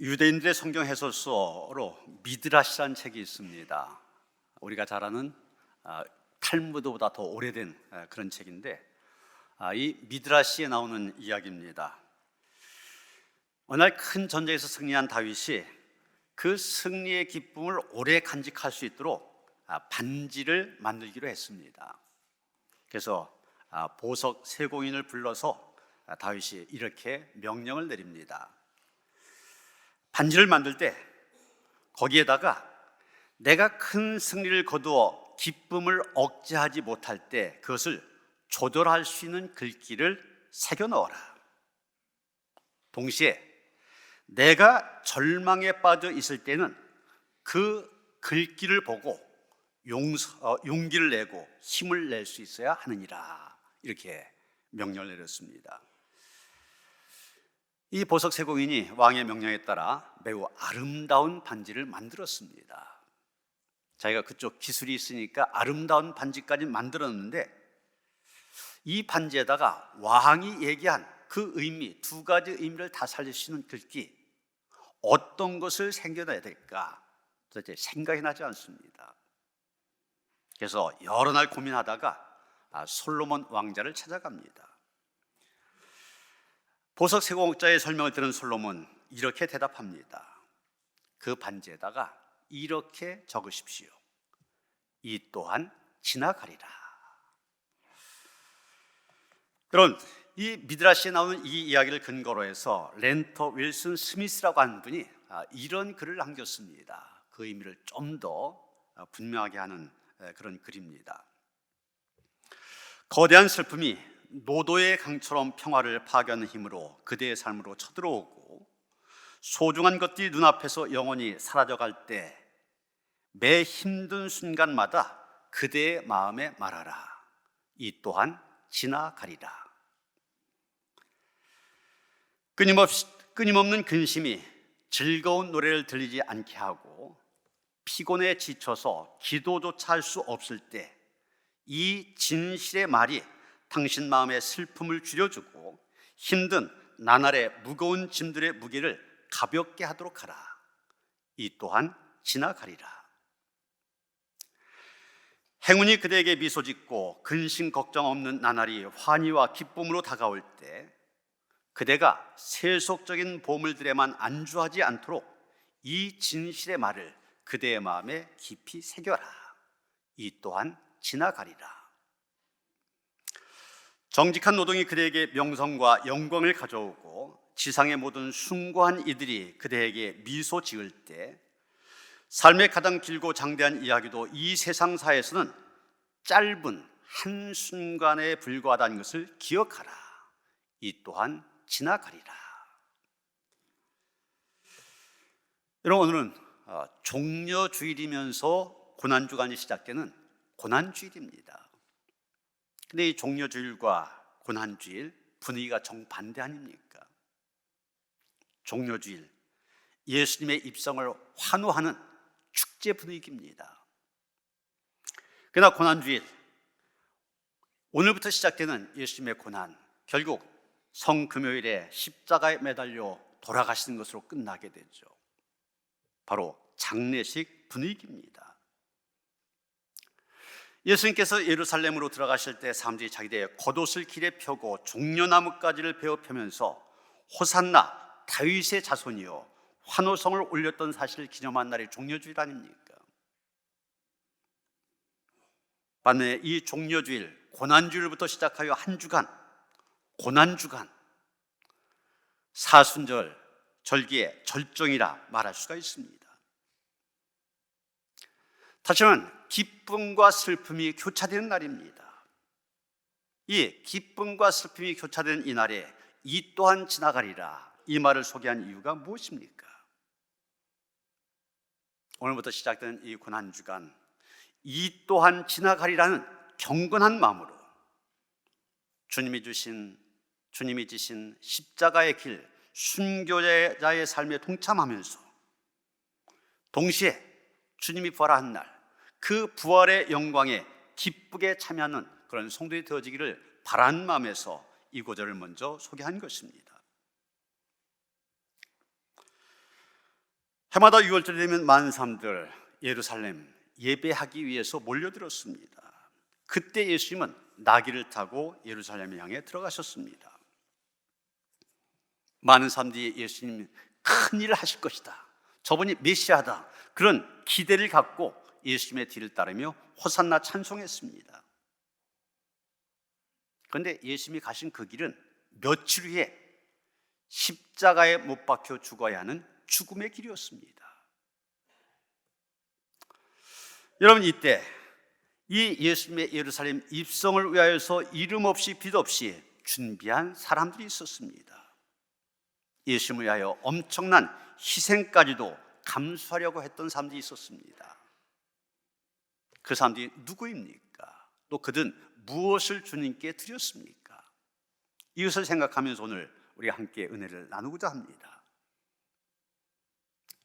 유대인들의 성경 해설서로 미드라시라는 책이 있습니다. 우리가 잘 아는 탈무드보다 더 오래된 그런 책인데, 이 미드라시에 나오는 이야기입니다. 어느 날 큰 전쟁에서 승리한 다윗이 그 승리의 기쁨을 오래 간직할 수 있도록 반지를 만들기로 했습니다. 그래서 보석 세공인을 불러서 다윗이 이렇게 명령을 내립니다. 반지를 만들 때 거기에다가 내가 큰 승리를 거두어 기쁨을 억제하지 못할 때 그것을 조절할 수 있는 글귀를 새겨 넣어라. 동시에 내가 절망에 빠져 있을 때는 그 글귀를 보고 용기를 내고 힘을 낼 수 있어야 하느니라. 이렇게 명령을 내렸습니다. 이 보석 세공인이 왕의 명령에 따라 매우 아름다운 반지를 만들었습니다. 자기가 그쪽 기술이 있으니까 아름다운 반지까지 만들었는데, 이 반지에다가 왕이 얘기한 그 의미, 두 가지 의미를 다 살릴 수 있는 글귀, 어떤 것을 새겨놔야 될까 도대체 생각이 나지 않습니다. 그래서 여러 날 고민하다가 솔로몬 왕자를 찾아갑니다. 보석 세공업자의 설명을 들은 솔로몬 이렇게 대답합니다. 그 반지에다가 이렇게 적으십시오. 이 또한 지나가리라. 여러분, 이 미드라시에 나오는 이 이야기를 근거로 해서 렌터 윌슨 스미스라고 하는 분이 이런 글을 남겼습니다. 그 의미를 좀 더 분명하게 하는 그런 글입니다. 거대한 슬픔이 노도의 강처럼 평화를 파괴하는 힘으로 그대의 삶으로 쳐들어오고 소중한 것들이 눈앞에서 영원히 사라져갈 때 매 힘든 순간마다 그대의 마음에 말하라. 이 또한 지나가리라. 끊임없는 근심이 즐거운 노래를 들리지 않게 하고 피곤에 지쳐서 기도조차 할 수 없을 때 이 진실의 말이 당신 마음의 슬픔을 줄여주고 힘든 나날의 무거운 짐들의 무게를 가볍게 하도록 하라. 이 또한 지나가리라. 행운이 그대에게 미소 짓고 근심 걱정 없는 나날이 환희와 기쁨으로 다가올 때 그대가 세속적인 보물들에만 안주하지 않도록 이 진실의 말을 그대의 마음에 깊이 새겨라. 이 또한 지나가리라. 정직한 노동이 그대에게 명성과 영광을 가져오고 지상의 모든 숭고한 이들이 그대에게 미소 지을 때 삶의 가장 길고 장대한 이야기도 이 세상사에서는 짧은 한순간에 불과하다는 것을 기억하라. 이 또한 지나가리라. 여러분, 오늘은 종려주일이면서 고난주간이 시작되는 고난주일입니다. 근데 이 종려주일과 고난주일 분위기가 정반대 아닙니까? 종려주일, 예수님의 입성을 환호하는 축제 분위기입니다. 그러나 고난주일, 오늘부터 시작되는 예수님의 고난, 결국 성금요일에 십자가에 매달려 돌아가시는 것으로 끝나게 되죠. 바로 장례식 분위기입니다. 예수님께서 예루살렘으로 들어가실 때 사람들이 자기들의 겉옷을 길에 펴고 종려나무가지를 베어 펴면서 호산나 다윗의 자손이요 환호성을 올렸던 사실을 기념한 날이 종려주일 아닙니까? 반면에 이 종려주일, 고난주일부터 시작하여 한 주간, 고난주간, 사순절, 절기의 절정이라 말할 수가 있습니다. 다시 말하면 기쁨과 슬픔이 교차되는 날입니다. 이 기쁨과 슬픔이 교차되는 이 날에 이 또한 지나가리라, 이 말을 소개한 이유가 무엇입니까? 오늘부터 시작되는 이 고난주간, 이 또한 지나가리라는 경건한 마음으로 주님이 지신 십자가의 길, 순교자의 삶에 동참하면서 동시에 주님이 부활한 날, 그 부활의 영광에 기쁘게 참여하는 그런 성도이 되어지기를 바라는 마음에서 이 구절을 먼저 소개한 것입니다. 해마다 6월절이 되면 많은 사람들 예루살렘 예배하기 위해서 몰려들었습니다. 그때 예수님은 나귀를 타고 예루살렘을 향해 들어가셨습니다. 많은 사람들이 예수님 큰 일을 하실 것이다, 저분이 메시아다, 그런 기대를 갖고 예수님의 뒤를 따르며 호산나 찬송했습니다. 그런데 예수님이 가신 그 길은 며칠 후에 십자가에 못 박혀 죽어야 하는 죽음의 길이었습니다. 여러분, 이때 이 예수님의 예루살렘 입성을 위하여서 이름 없이 빛 없이 준비한 사람들이 있었습니다. 예수님을 위하여 엄청난 희생까지도 감수하려고 했던 사람들이 있었습니다. 그 사람들이 누구입니까? 또 그들은 무엇을 주님께 드렸습니까? 이것을 생각하면서 오늘 우리가 함께 은혜를 나누고자 합니다.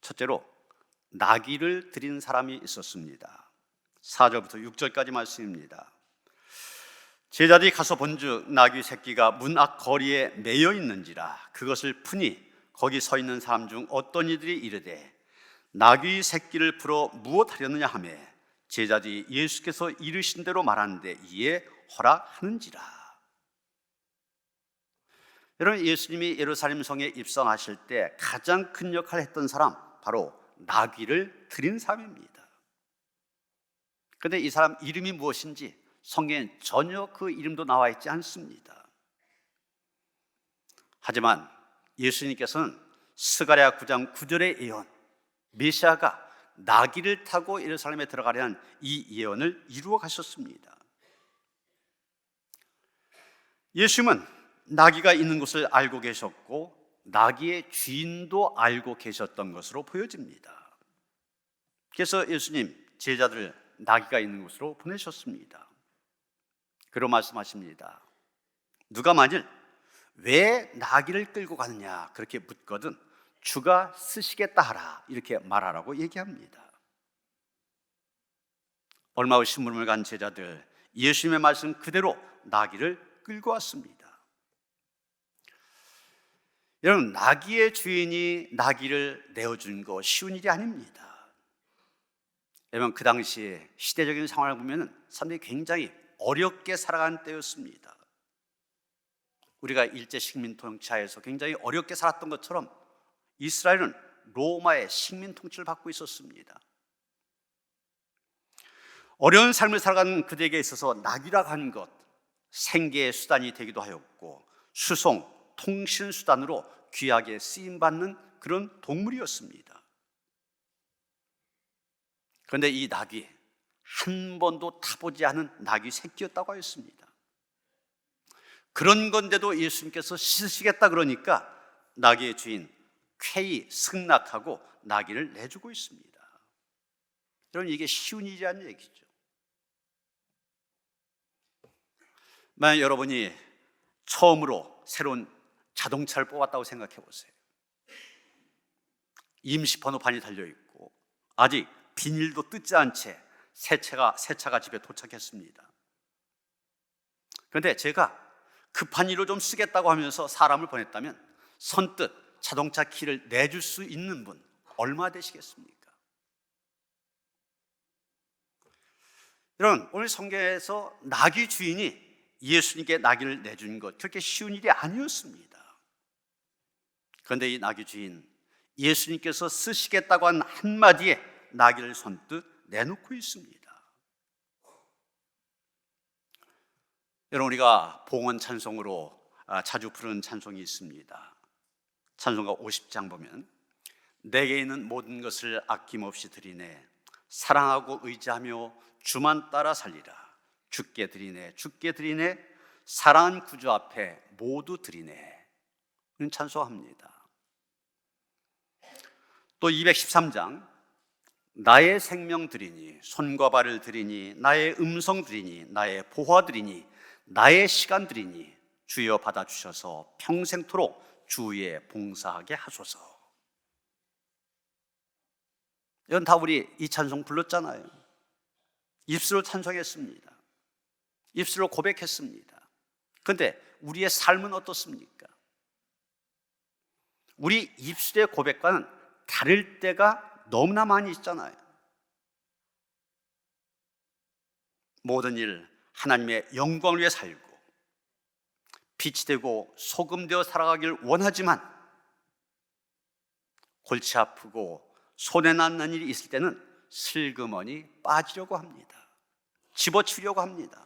첫째로 나귀를 드린 사람이 있었습니다. 4절부터 6절까지 말씀입니다. 제자들이 가서 본즉 나귀 새끼가 문 앞 거리에 매여 있는지라 그것을 푸니 거기 서 있는 사람 중 어떤 이들이 이르되 나귀 새끼를 풀어 무엇하려느냐 하며 제자들이 예수께서 이르신 대로 말하는데 이에 허락하는지라. 여러분, 예수님이 예루살렘 성에 입성하실 때 가장 큰 역할을 했던 사람, 바로 나귀를 드린 사람입니다. 그런데 이 사람 이름이 무엇인지 성경엔 전혀 그 이름도 나와 있지 않습니다. 하지만 예수님께서는 스가랴 9장 9절의 예언, 메시아가 나귀를 타고 예루살렘에 들어가려는 이 예언을 이루어 가셨습니다. 예수님은 나귀가 있는 곳을 알고 계셨고 나귀의 주인도 알고 계셨던 것으로 보여집니다. 그래서 예수님 제자들을 나귀가 있는 곳으로 보내셨습니다. 그리고 말씀하십니다. 누가 만일 왜 나귀를 끌고 가느냐 그렇게 묻거든 주가 쓰시겠다 하라 이렇게 말하라고 얘기합니다. 얼마 후 심부름을 간 제자들, 예수님의 말씀 그대로 나귀를 끌고 왔습니다. 여러분, 나귀의 주인이 나귀를 내어주는 거 쉬운 일이 아닙니다. 여러분, 그 당시에 시대적인 상황을 보면 사람들이 굉장히 어렵게 살아간 때였습니다. 우리가 일제 식민 통치하에서 굉장히 어렵게 살았던 것처럼 이스라엘은 로마의 식민 통치를 받고 있었습니다. 어려운 삶을 살아가는 그들에게 있어서 나귀라고 하는 것, 생계의 수단이 되기도 하였고 수송, 통신 수단으로 귀하게 쓰임받는 그런 동물이었습니다. 그런데 이 나귀, 한 번도 타보지 않은 나귀 새끼였다고 하였습니다. 그런 건데도 예수님께서 씻으시겠다 그러니까 나귀의 주인 쾌히 승낙하고 나귀를 내주고 있습니다. 여러분, 이게 쉬운 일이라는 얘기죠. 만약 여러분이 처음으로 새로운 자동차를 뽑았다고 생각해 보세요. 임시 번호판이 달려있고 아직 비닐도 뜯지 않은 채 새 차가 집에 도착했습니다. 그런데 제가 급한 일로 좀 쓰겠다고 하면서 사람을 보냈다면 선뜻 자동차 키를 내줄 수 있는 분 얼마 되시겠습니까? 여러분, 오늘 성경에서 나귀 주인이 예수님께 나귀를 내준 것 그렇게 쉬운 일이 아니었습니다. 그런데 이 나귀 주인, 예수님께서 쓰시겠다고 한 한마디에 나귀를 선뜻 내놓고 있습니다. 여러분, 우리가 봉헌 찬송으로 자주 부르는 찬송이 있습니다. 찬송가 50장 보면 내게 있는 모든 것을 아낌없이 드리네 사랑하고 의지하며 주만 따라 살리라 주께 드리네 주께 드리네 사랑한 구주 앞에 모두 드리네 는 찬송합니다. 또 213장 나의 생명 드리니 손과 발을 드리니 나의 음성 드리니 나의 보화 드리니 나의 시간 드리니 주여 받아주셔서 평생토록 주의 봉사하게 하소서. 이건 다 우리 이 찬송 불렀잖아요. 입술로 찬송했습니다. 입술로 고백했습니다. 그런데 우리의 삶은 어떻습니까? 우리 입술의 고백과는 다를 때가 너무나 많이 있잖아요. 모든 일 하나님의 영광을 위해 살고 빛이 되고 소금 되어 살아가길 원하지만 골치 아프고 손해 남는 일이 있을 때는 슬그머니 빠지려고 합니다. 집어치려고 합니다.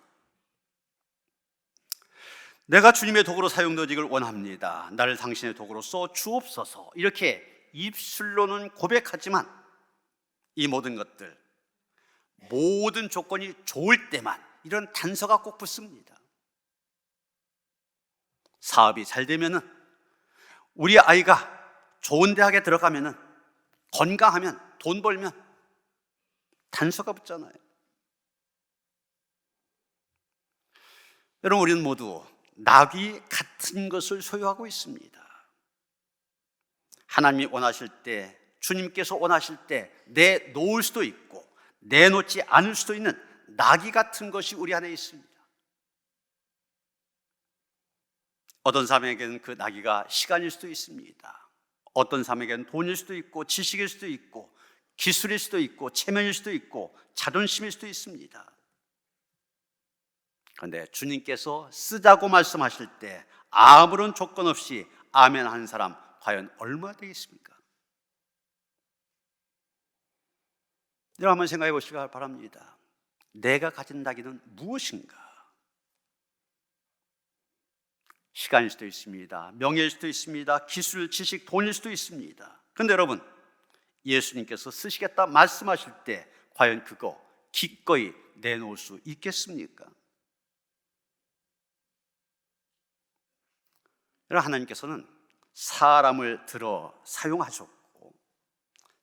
내가 주님의 도구로 사용되기를 원합니다. 나를 당신의 도구로 써 주옵소서. 이렇게 입술로는 고백하지만 이 모든 것들, 모든 조건이 좋을 때만 이런 단서가 꼭 붙습니다. 사업이 잘 되면은, 우리 아이가 좋은 대학에 들어가면은, 건강하면, 돈 벌면 단서가 붙잖아요. 여러분, 우리는 모두 낙이 같은 것을 소유하고 있습니다. 하나님이 원하실 때, 주님께서 원하실 때 내놓을 수도 있고 내놓지 않을 수도 있는 낙이 같은 것이 우리 안에 있습니다. 어떤 사람에게는 그 낙이가 시간일 수도 있습니다. 어떤 사람에게는 돈일 수도 있고 지식일 수도 있고 기술일 수도 있고 체면일 수도 있고 자존심일 수도 있습니다. 그런데 주님께서 쓰자고 말씀하실 때 아무런 조건 없이 아멘 하는 사람 과연 얼마나 되겠습니까? 여러분 한번 생각해 보시기 바랍니다. 내가 가진 낙이는 무엇인가? 시간일 수도 있습니다. 명예일 수도 있습니다. 기술, 지식, 돈일 수도 있습니다. 그런데 여러분, 예수님께서 쓰시겠다 말씀하실 때 과연 그거 기꺼이 내놓을 수 있겠습니까? 여러분, 하나님께서는 사람을 들어 사용하셨고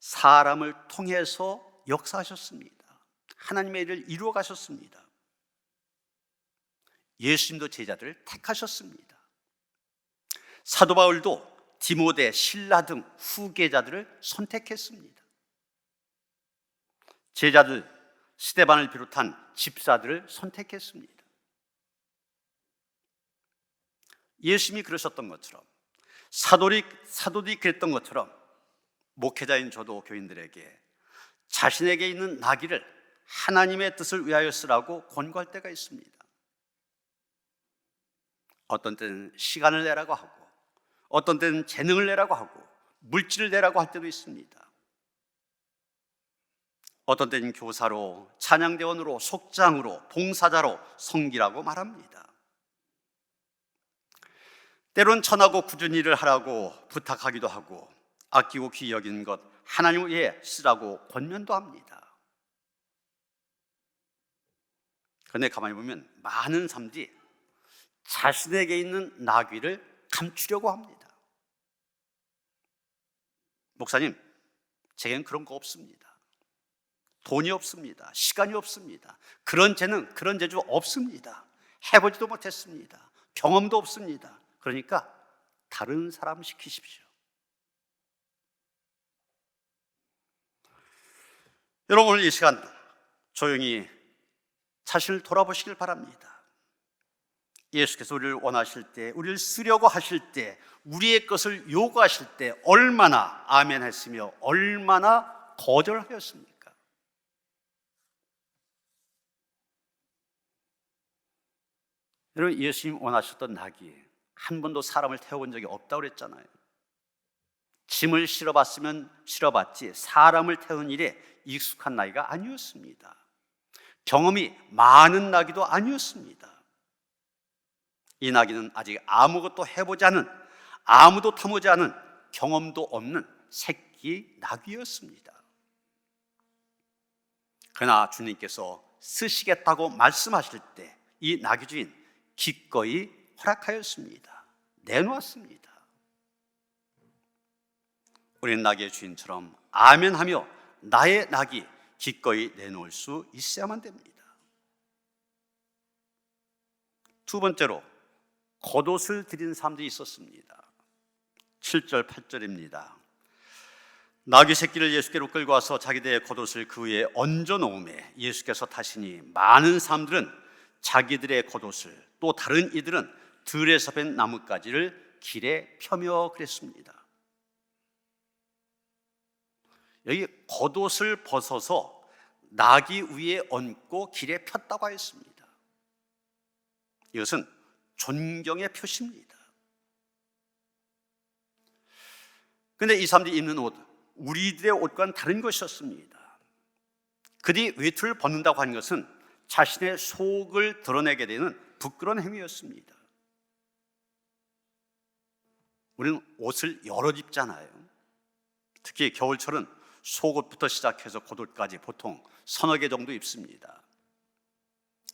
사람을 통해서 역사하셨습니다. 하나님의 일을 이루어 가셨습니다. 예수님도 제자들을 택하셨습니다. 사도 바울도 디모데, 실라 등 후계자들을 선택했습니다. 제자들 스데반을 비롯한 집사들을 선택했습니다. 예수님이 그러셨던 것처럼, 사도들이 그랬던 것처럼 목회자인 저도 교인들에게 자신에게 있는 나귀를 하나님의 뜻을 위하여 쓰라고 권고할 때가 있습니다. 어떤 때는 시간을 내라고 하고, 어떤 때는 재능을 내라고 하고, 물질을 내라고 할 때도 있습니다. 어떤 때는 교사로, 찬양대원으로, 속장으로, 봉사자로 섬기라고 말합니다. 때론 천하고 굳은 일을 하라고 부탁하기도 하고, 아끼고 귀히 여긴 것 하나님을 위해 쓰라고 권면도 합니다. 그런데 가만히 보면 많은 사람들이 자신에게 있는 나귀를 감추려고 합니다. 목사님, 제겐 그런 거 없습니다. 돈이 없습니다. 시간이 없습니다. 그런 재능, 그런 재주 없습니다. 해보지도 못했습니다. 경험도 없습니다. 그러니까 다른 사람 시키십시오. 여러분, 오늘 이 시간 조용히 자신을 돌아보시길 바랍니다. 예수께서 우리를 원하실 때, 우리를 쓰려고 하실 때, 우리의 것을 요구하실 때 얼마나 아멘 했으며 얼마나 거절하였습니까? 여러분, 예수님 원하셨던 낙이 한 번도 사람을 태워본 적이 없다고 그랬잖아요. 짐을 실어봤으면 실어봤지 사람을 태우는 일에 익숙한 나귀가 아니었습니다. 경험이 많은 나귀도 아니었습니다. 이 나귀는 아직 아무것도 해보지 않은, 아무도 타보지 않은, 경험도 없는 새끼 나귀였습니다. 그러나 주님께서 쓰시겠다고 말씀하실 때 이 나귀 주인 기꺼이 허락하였습니다. 내놓았습니다. 우리는 나귀의 주인처럼 아멘하며 나의 나귀 기꺼이 내놓을 수 있어야만 됩니다. 두 번째로 겉옷을 드린 사람들이 있었습니다. 7절 8절입니다. 나귀 새끼를 예수께로 끌고 와서 자기들의 겉옷을 그 위에 얹어 놓음에 예수께서 타시니 많은 사람들은 자기들의 겉옷을, 또 다른 이들은 들에서 벤 나뭇가지를 길에 펴며 그랬습니다. 여기 겉옷을 벗어서 나귀 위에 얹고 길에 폈다고 하였습니다. 이것은 존경의 표시입니다. 그런데 이 사람들이 입는 옷, 우리들의 옷과는 다른 것이었습니다. 그들이 외투를 벗는다고 하는 것은 자신의 속을 드러내게 되는 부끄러운 행위였습니다. 우리는 옷을 여러 입잖아요. 특히 겨울철은 속옷부터 시작해서 겉옷까지 보통 서너 개 정도 입습니다.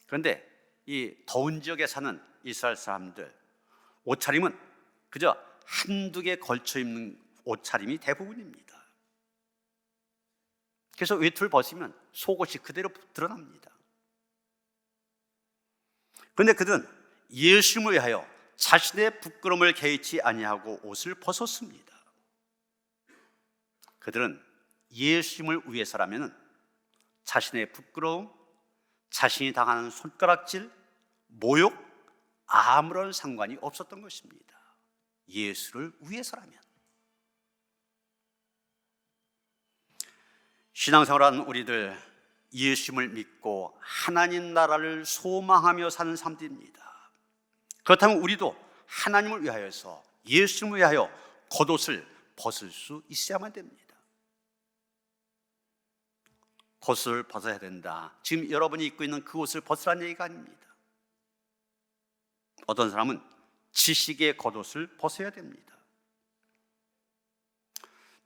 그런데 이 더운 지역에 사는 이스라엘 사람들, 옷차림은 그저 한두 개 걸쳐 입는 옷차림이 대부분입니다. 그래서 외투를 벗으면 속옷이 그대로 드러납니다. 그런데 그들은 예수님을 위하여 자신의 부끄러움을 개의치 아니하고 옷을 벗었습니다. 그들은 예수님을 위해서라면 자신의 부끄러움, 자신이 당하는 손가락질, 모욕, 아무런 상관이 없었던 것입니다. 예수를 위해서라면. 신앙생활하는 우리들, 예수님을 믿고 하나님 나라를 소망하며 사는 사람들입니다. 그렇다면 우리도 하나님을 위하여서, 예수님을 위하여 겉옷을 벗을 수 있어야만 됩니다. 겉옷을 벗어야 된다. 지금 여러분이 입고 있는 그 옷을 벗으라는 얘기가 아닙니다. 어떤 사람은 지식의 겉옷을 벗어야 됩니다.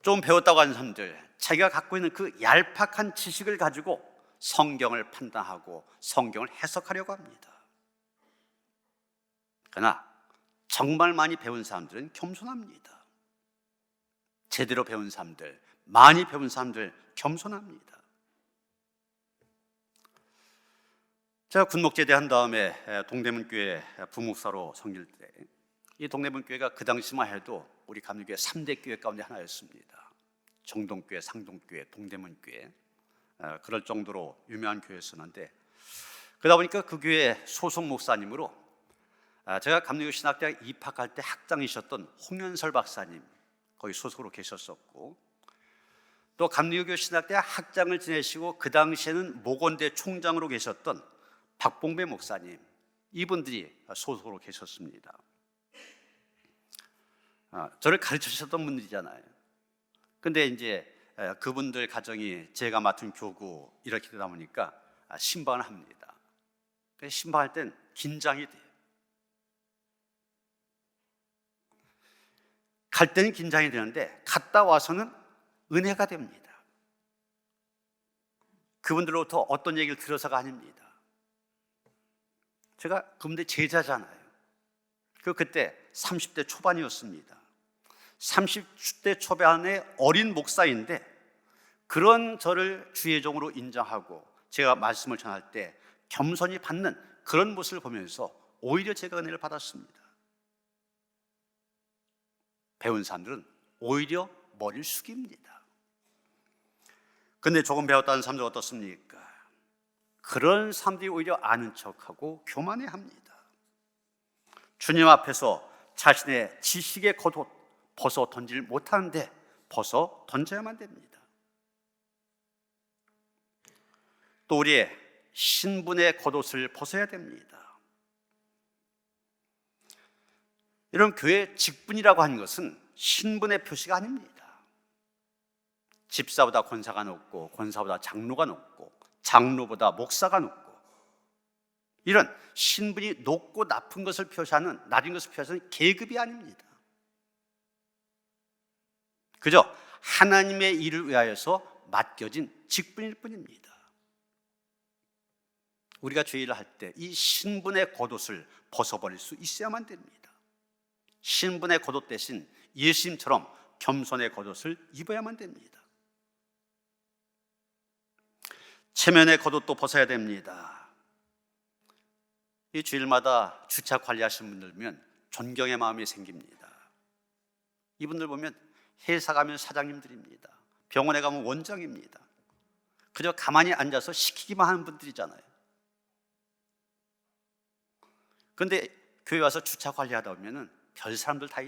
좀 배웠다고 하는 사람들, 자기가 갖고 있는 그 얄팍한 지식을 가지고 성경을 판단하고 성경을 해석하려고 합니다. 그러나 정말 많이 배운 사람들은 겸손합니다. 제대로 배운 사람들, 많이 배운 사람들 겸손합니다. 제가 군목제대 한 다음에 동대문교회 부목사로 섬길 때, 이 동대문교회가 그 당시만 해도 우리 감리교회 3대 교회 가운데 하나였습니다. 정동교회, 상동교회, 동대문교회, 그럴 정도로 유명한 교회였었는데, 그러다 보니까 그 교회 소속 목사님으로 제가 감리교 신학대학 입학할 때 학장이셨던 홍연설 박사님, 거기 소속으로 계셨었고, 또 감리교 신학대학 학장을 지내시고 그 당시에는 목원대 총장으로 계셨던 박봉배 목사님, 이분들이 소속으로 계셨습니다. 저를 가르쳐 주셨던 분들이잖아요. 근데 이제 그분들 가정이 제가 맡은 교구 이렇게 되다 보니까 신방을 합니다. 신방할 땐 긴장이 돼요. 갈 때는 긴장이 되는데 갔다 와서는 은혜가 됩니다. 그분들로부터 어떤 얘기를 들어서가 아닙니다. 제가 그분들 제자잖아요. 그때 30대 초반이었습니다. 30대 초반의 어린 목사인데 그런 저를 주의 종으로 인정하고 제가 말씀을 전할 때 겸손히 받는 그런 모습을 보면서 오히려 제가 은혜를 받았습니다. 배운 사람들은 오히려 머리를 숙입니다. 근데 조금 배웠다는 사람들 어떻습니까? 그런 사람들이 오히려 아는 척하고 교만해합니다. 주님 앞에서 자신의 지식의 겉옷 벗어 던지지 못하는데 벗어 던져야만 됩니다. 또 우리의 신분의 겉옷을 벗어야 됩니다. 이런 교회 직분이라고 하는 것은 신분의 표시가 아닙니다. 집사보다 권사가 높고 권사보다 장로가 높고 장로보다 목사가 높고, 이런 신분이 높고 낮은 것을 표시하는 계급이 아닙니다. 그저 하나님의 일을 위하여서 맡겨진 직분일 뿐입니다. 우리가 죄를 할 때 이 신분의 겉옷을 벗어버릴 수 있어야만 됩니다. 신분의 겉옷 대신 예수님처럼 겸손의 겉옷을 입어야만 됩니다. 체면의 겉옷도 벗어야 됩니다. 이 주일마다 주차 관리하시는 분들 보면 존경의 마음이 생깁니다. 이분들 보면 회사 가면 사장님들입니다. 병원에 가면 원장입니다. 그저 가만히 앉아서 시키기만 하는 분들이잖아요. 그런데 교회 와서 주차 관리하다 보면 별 사람들 다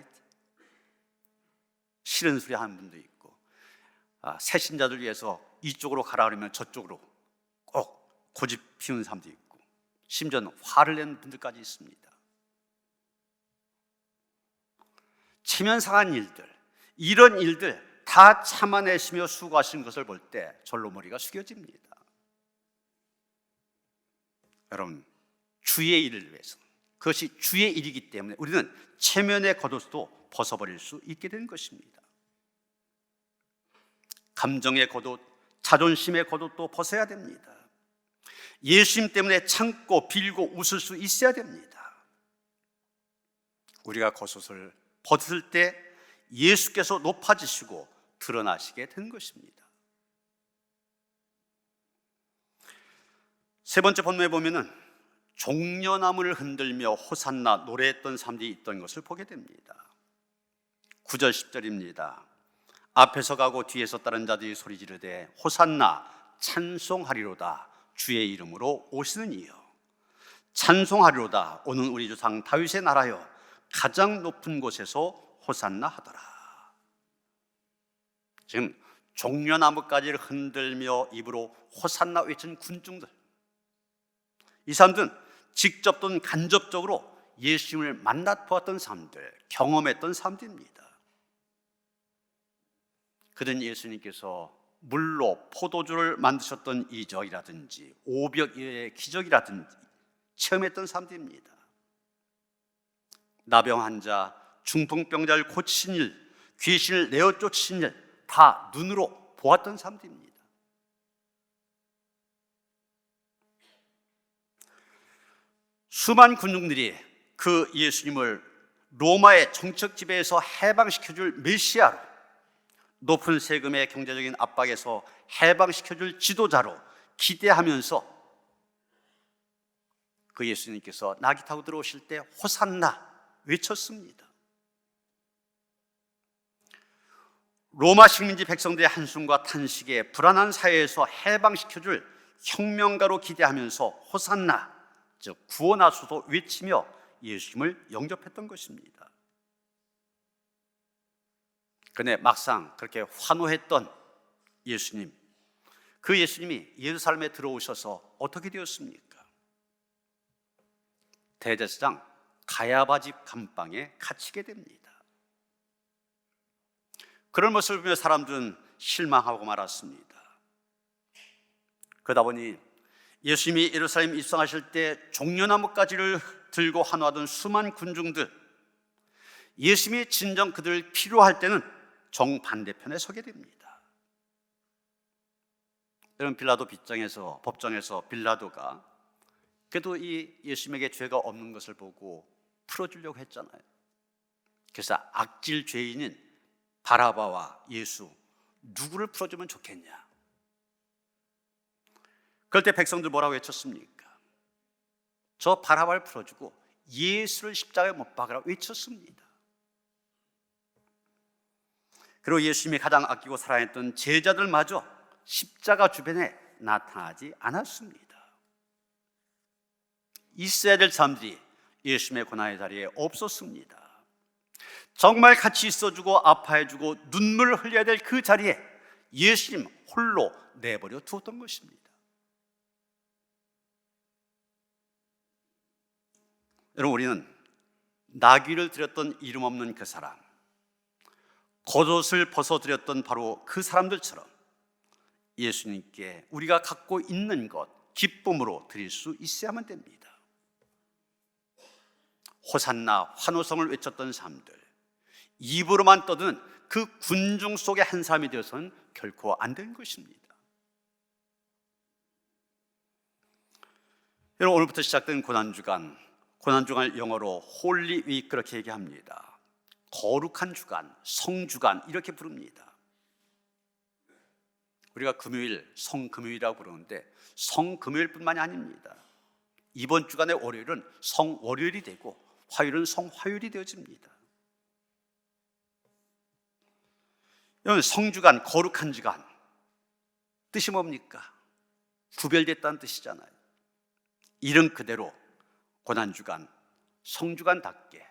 싫은 소리 하는 분도 있고, 새신자들 위해서 이쪽으로 가라 그러면 저쪽으로 꼭 고집 피우는 사람도 있고, 심지어는 화를 내는 분들까지 있습니다. 체면 상한 일들, 이런 일들 다 참아내시며 수고하시는 것을 볼 때 절로 머리가 숙여집니다. 여러분, 주의 일을 위해서, 그것이 주의 일이기 때문에 우리는 체면의 겉옷도 벗어버릴 수 있게 되는 것입니다. 감정의 겉옷, 자존심의 겉옷도 벗어야 됩니다. 예수님 때문에 참고 빌고 웃을 수 있어야 됩니다. 우리가 겉옷을 벗을 때 예수께서 높아지시고 드러나시게 된 것입니다. 세 번째 본문에 보면은 종려나무를 흔들며 호산나 노래했던 사람들이 있던 것을 보게 됩니다. 9절 10절입니다. 앞에서 가고 뒤에서 따른 자들이 소리 지르되 호산나 찬송하리로다 주의 이름으로 오시는 이여, 찬송하리로다 오는 우리 조상 다윗의 나라여, 가장 높은 곳에서 호산나 하더라. 지금 종려나무가지를 흔들며 입으로 호산나 외친 군중들, 이 사람들은 직접 또는 간접적으로 예수님을 만나보았던 사람들, 경험했던 사람들입니다. 그들은 예수님께서 물로 포도주를 만드셨던 이적이라든지 오병이어의 기적이라든지 체험했던 사람들입니다. 나병 환자, 중풍병자를 고치신 일, 귀신을 내어 쫓으신 일 다 눈으로 보았던 사람들입니다. 수많은 군중들이 그 예수님을 로마의 정책 지배에서 해방시켜줄 메시아로, 높은 세금의 경제적인 압박에서 해방시켜줄 지도자로 기대하면서 그 예수님께서 나귀 타고 들어오실 때 호산나 외쳤습니다. 로마 식민지 백성들의 한숨과 탄식에 불안한 사회에서 해방시켜줄 혁명가로 기대하면서 호산나, 즉 구원하소서 외치며 예수님을 영접했던 것입니다. 그런데 막상 그렇게 환호했던 예수님, 그 예수님이 예루살렘에 들어오셔서 어떻게 되었습니까? 대제사장 가야바 집 감방에 갇히게 됩니다. 그런 모습을 보며 사람들은 실망하고 말았습니다. 그러다 보니 예수님이 예루살렘 입성하실 때 종려나무가지를 들고 환호하던 수많은 군중들, 예수님이 진정 그들 필요할 때는 정반대편에 서게 됩니다. 여러분, 빌라도 법정에서 빌라도가 그래도 이 예수님에게 죄가 없는 것을 보고 풀어주려고 했잖아요. 그래서 악질 죄인인 바라바와 예수, 누구를 풀어주면 좋겠냐? 그럴 때 백성들 뭐라고 외쳤습니까? 저 바라바를 풀어주고 예수를 십자가에 못 박으라고 외쳤습니다. 그리고 예수님이 가장 아끼고 사랑했던 제자들마저 십자가 주변에 나타나지 않았습니다. 있어야 될 사람들이 예수님의 고난의 자리에 없었습니다. 정말 같이 있어주고 아파해주고 눈물을 흘려야 될 그 자리에 예수님 홀로 내버려 두었던 것입니다. 여러분, 우리는 나귀를 드렸던 이름 없는 그 사람, 겉옷을 벗어드렸던 바로 그 사람들처럼 예수님께 우리가 갖고 있는 것 기쁨으로 드릴 수 있어야만 됩니다. 호산나 환호성을 외쳤던 사람들, 입으로만 떠드는 그 군중 속의 한 사람이 되어서는 결코 안 되는 것입니다. 여러분, 오늘부터 시작된 고난주간을 영어로 홀리 위크 그렇게 얘기합니다. 거룩한 주간, 성주간 이렇게 부릅니다. 우리가 금요일, 성금요일이라고 부르는데 성금요일뿐만이 아닙니다. 이번 주간의 월요일은 성월요일이 되고 화요일은 성화요일이 되어집니다. 여러분, 성주간, 거룩한 주간 뜻이 뭡니까? 구별됐다는 뜻이잖아요. 이름 그대로 고난주간, 성주간답게,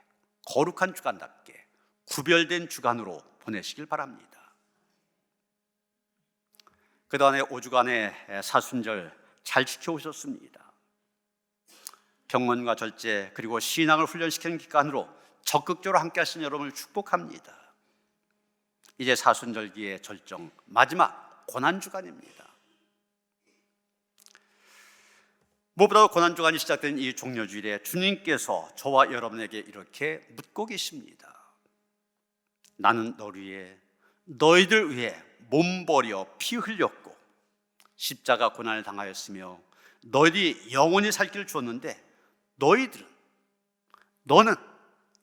거룩한 주간답게 구별된 주간으로 보내시길 바랍니다. 그동안의 5주간의 사순절 잘 지켜오셨습니다. 경건과 절제 그리고 신앙을 훈련시키는 기간으로 적극적으로 함께 하신 여러분을 축복합니다. 이제 사순절기의 절정 마지막 고난주간입니다. 무엇보다도 고난주간이 시작된 이 종려주일에 주님께서 저와 여러분에게 이렇게 묻고 계십니다. 나는 너를 위해, 너희들 위해 몸버려 피 흘렸고 십자가 고난을 당하였으며 너희들이 영원히 살 길을 주었는데 너는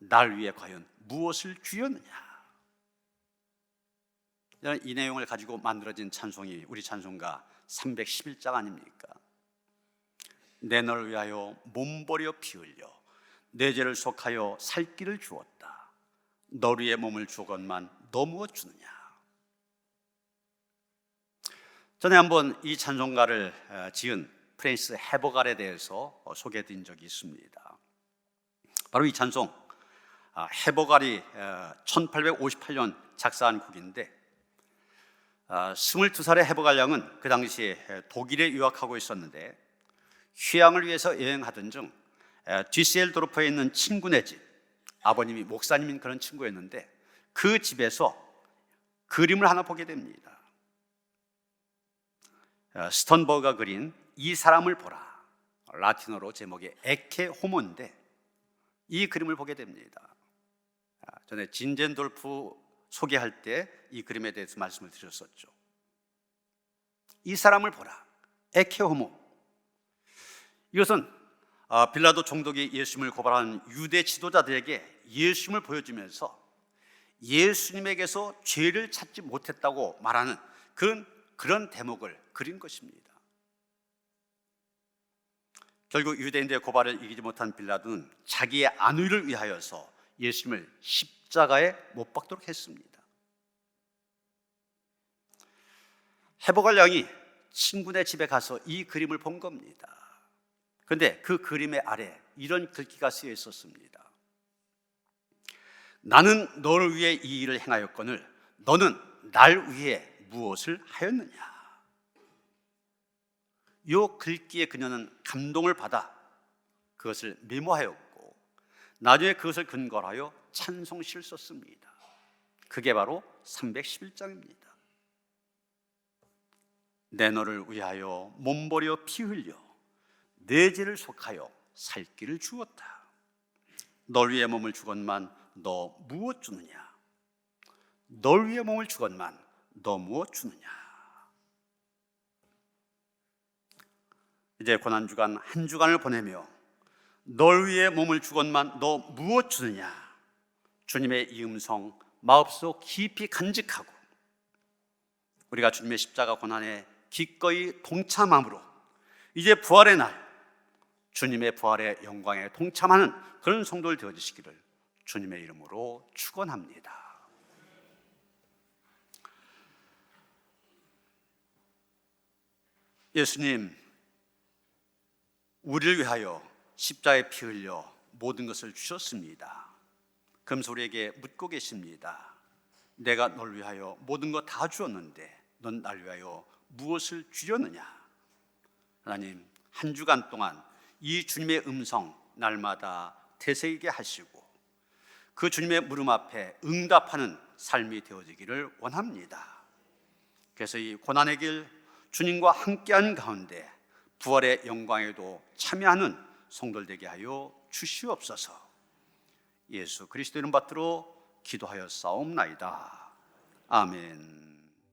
날 위해 과연 무엇을 주였느냐? 이 내용을 가지고 만들어진 찬송이 우리 찬송가 311장 아닙니까? 내 너를 위하여 몸버려 피 흘려 내 죄를 속하여 살 길을 주었다. 너를 위해 몸을 주건만 너 무엇 주느냐? 전에 한번 이 찬송가를 지은 프랜시스 헤버갈에 대해서 소개해드린 적이 있습니다. 바로 이 찬송, 헤버갈이 1858년 작사한 곡인데 22살의 헤버갈 양은 그 당시에 독일에 유학하고 있었는데 휴양을 위해서 여행하던 중 뒤셀도르프에 있는 친구네 집, 아버님이 목사님인 그런 친구였는데 그 집에서 그림을 하나 보게 됩니다. 스턴버그가 그린 이 사람을 보라, 라틴어로 제목이 에케 호모인데 이 그림을 보게 됩니다. 전에 진젠돌프 소개할 때 이 그림에 대해서 말씀을 드렸었죠. 이 사람을 보라, 에케 호모. 이것은 빌라도 총독이 예수님을 고발한 유대 지도자들에게 예수님을 보여주면서 예수님에게서 죄를 찾지 못했다고 말하는 그런 대목을 그린 것입니다. 결국 유대인들의 고발을 이기지 못한 빌라도는 자기의 안위를 위하여서 예수님을 십자가에 못 박도록 했습니다. 헤버갈 양이 친구네 집에 가서 이 그림을 본 겁니다. 그런데 그 그림의 아래 이런 글귀가 쓰여 있었습니다. 나는 너를 위해 이 일을 행하였거늘 너는 날 위해 무엇을 하였느냐? 이 글귀에 그녀는 감동을 받아 그것을 메모하였고 나중에 그것을 근거로 하여 찬송시를 썼습니다. 그게 바로 311장입니다. 내 너를 위하여 몸버려 피 흘려 내 죄를 속하여 살 길을 주었다. 널 위해 몸을 주건만 너 무엇 주느냐? 널 위해 몸을 주건만 너 무엇 주느냐? 이제 고난주간 한 주간을 보내며 널 위해 몸을 주건만 너 무엇 주느냐? 주님의 이 음성 마음속 깊이 간직하고 우리가 주님의 십자가 고난에 기꺼이 동참함으로 이제 부활의 날 주님의 부활의 영광에 동참하는 그런 성도들 되어주시기를 주님의 이름으로 축원합니다. 예수님, 우리를 위하여 십자가에 피 흘려 모든 것을 주셨습니다. 그러면서 우리에게 묻고 계십니다. 내가 널 위하여 모든 것 다 주었는데 넌 날 위하여 무엇을 주려느냐? 하나님, 한 주간 동안 이 주님의 음성 날마다 되새기게 하시고 그 주님의 물음 앞에 응답하는 삶이 되어지기를 원합니다. 그래서 이 고난의 길 주님과 함께하는 가운데 부활의 영광에도 참여하는 성도들 되게 하여 주시옵소서. 예수 그리스도 이름 받들어 기도하여 싸움나이다. 아멘.